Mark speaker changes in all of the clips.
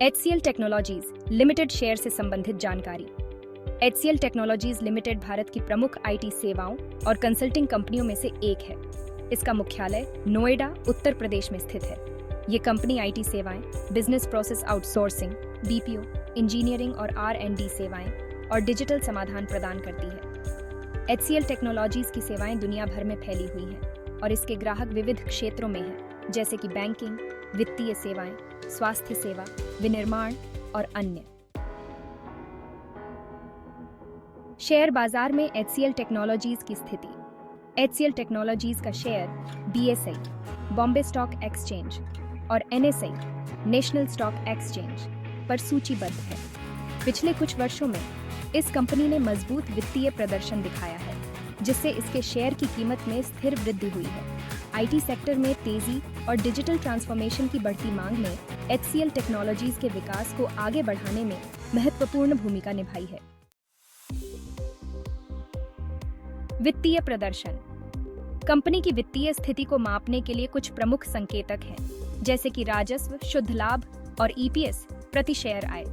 Speaker 1: HCL technologies limited share से संबंधित जानकारी। HCL टेक्नोलॉजीज लिमिटेड भारत की प्रमुख आईटी सेवाओं और कंसल्टिंग कंपनियों में से एक है। इसका मुख्यालय नोएडा, उत्तर प्रदेश में स्थित है। ये कंपनी आईटी सेवाएं, business process outsourcing, BPO, engineering और R&D सेवाएं और डिजिटल समाधान प्रदान करती है। HCL टेक्नोलॉजीज की सेवाएं दुनिया भर में फैली हुई हैं और इसके ग्राहक विविध क्षेत्रों में हैं, जैसे कि बैंकिंग, वित्तीय सेवाएं, स्वास्थ्य सेवा, विनिर्माण और अन्य। शेयर बाजार में HCL टेक्नोलॉजीज की स्थिति। HCL टेक्नोलॉजीज का share BSE, Bombay stock exchange और NSE, नेशनल स्टॉक एक्सचेंज पर सूचीबद्ध है। पिछले कुछ वर्षों में इस कंपनी ने मजबूत वित्तीय प्रदर्शन दिखाया है, जिससे इसके शेयर की कीमत में स्थिर वृद्धि हुई है। आईटी सेक्टर में तेजी और डिजिटल ट्रांसफॉर्मेशन की बढ़ती मांग ने HCL टेक्नोलॉजीज के विकास को आगे बढ़ाने में महत्वपूर्ण भूमिका निभाई है। वित्तीय प्रदर्शन। कंपनी की वित्तीय स्थिति को मापने के लिए कुछ प्रमुख संकेतक हैं, जैसे कि राजस्व, शुद्ध लाभ और EPS, प्रति शेयर आय।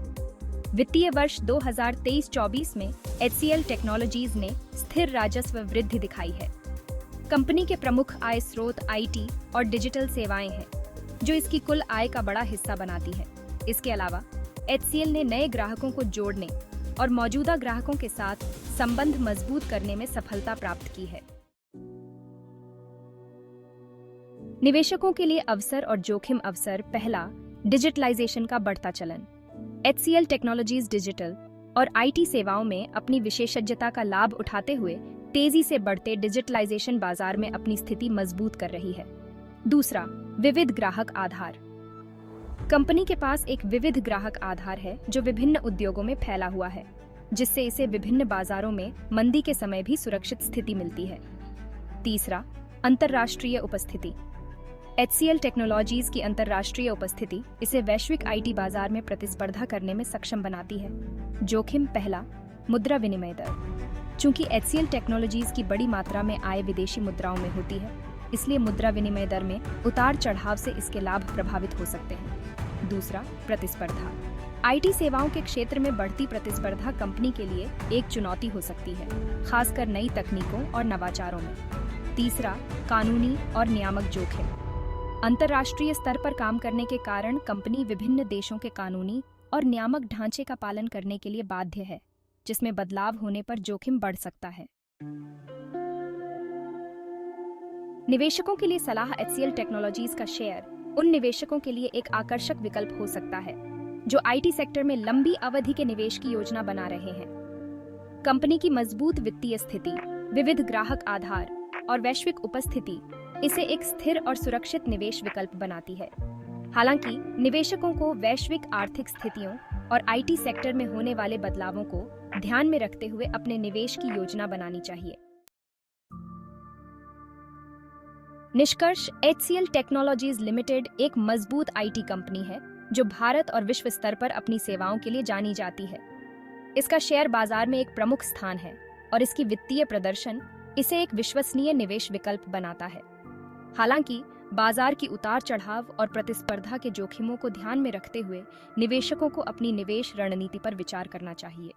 Speaker 1: वित्तीय वर्ष 2023-24 में HCL टेक्नोलॉजीज ने स्थिर राजस्व वृद्धि दिखाई है। कंपनी के प्रमुख आय स्रोत आईटी और डिजिटल सेवाएं हैं, जो इसकी कुल आय का बड़ा हिस्सा बनाती है। इसके अलावा HCL ने नए ग्राहकों को जोड़ने और मौजूदा ग्राहकों के साथ संबंध मजबूत करने में सफलता प्राप्त की है। निवेशकों के लिए अवसर और जोखिम अवसर। पहला, डिजिटलाइजेशन का बढ़ता चलन। HCL टेक्नोलॉजीज डिजिटल और आईटी सेवाओं में अपनी विशेषज्ञता का लाभ उठाते हुए तेजी से बढ़ते डिजिटलाइजेशन बाजार में अपनी स्थिति मजबूत कर रही है। दूसरा, विविध ग्राहक आधार। कंपनी के पास एक विविध ग्राहक आधार है जो विभिन्न उद्योगों में फैला हुआ है, जिससे इसे विभिन्न बाजारों में मंदी के समय भी सुरक्षित स्थिति मिलती है। तीसरा, अंतर्राष्ट्रीय उपस्थिति। HCL टेक्नोलॉजीज की अंतर्राष्ट्रीय उपस्थिति इसे वैश्विक आईटी बाजार में प्रतिस्पर्धा करने में सक्षम बनाती है। जोखिम। पहला, मुद्रा विनिमय दर। चूंकि HCL टेक्नोलॉजीज की बड़ी मात्रा में आय विदेशी मुद्राओं में होती है, इसलिए मुद्रा विनिमय दर में उतार चढ़ाव से इसके लाभ प्रभावित हो सकते हैं। दूसरा, प्रतिस्पर्धा। आईटी सेवाओं के क्षेत्र में बढ़ती प्रतिस्पर्धा कंपनी के लिए एक चुनौती हो सकती है, खासकर नई तकनीकों और नवाचारों में। तीसरा, कानूनी और नियामक जोखिम। अंतर्राष्ट्रीय स्तर पर काम करने के कारण कंपनी विभिन्न देशों के कानूनी और नियामक ढांचे का पालन करने के लिए बाध्य है, जिसमें बदलाव होने पर जोखिम बढ़ सकता है। निवेशकों के लिए सलाह। HCL टेक्नोलॉजीज का शेयर उन निवेशकों के लिए एक आकर्षक विकल्प हो सकता है जो आईटी सेक्टर में लंबी अवधि के निवेश की योजना बना रहे हैं। कंपनी की मजबूत वित्तीय स्थिति, विविध ग्राहक आधार और वैश्विक उपस्थिति इसे एक स्थिर और सुरक्षित निवेश विकल्प बनाती है। हालांकि निवेशकों को वैश्विक आर्थिक स्थितियों और आईटी सेक्टर में होने वाले बदलावों को ध्यान में रखते हुए अपने निवेश की योजना बनानी चाहिए। निष्कर्ष। HCL टेक्नोलॉजीज लिमिटेड एक मजबूत आईटी कंपनी है जो भारत और विश्व स्तर पर अपनी सेवाओं के लिए जानी जाती है। इसका शेयर बाजार में एक प्रमुख स्थान है और इसकी वित्तीय प्रदर्शन इसे एक विश्वसनीय निवेश विकल्प बनाता है। हालांकि बाजार की उतार चढ़ाव और प्रतिस्पर्धा के जोखिमों को ध्यान में रखते हुए निवेशकों को अपनी निवेश रणनीति पर विचार करना चाहिए।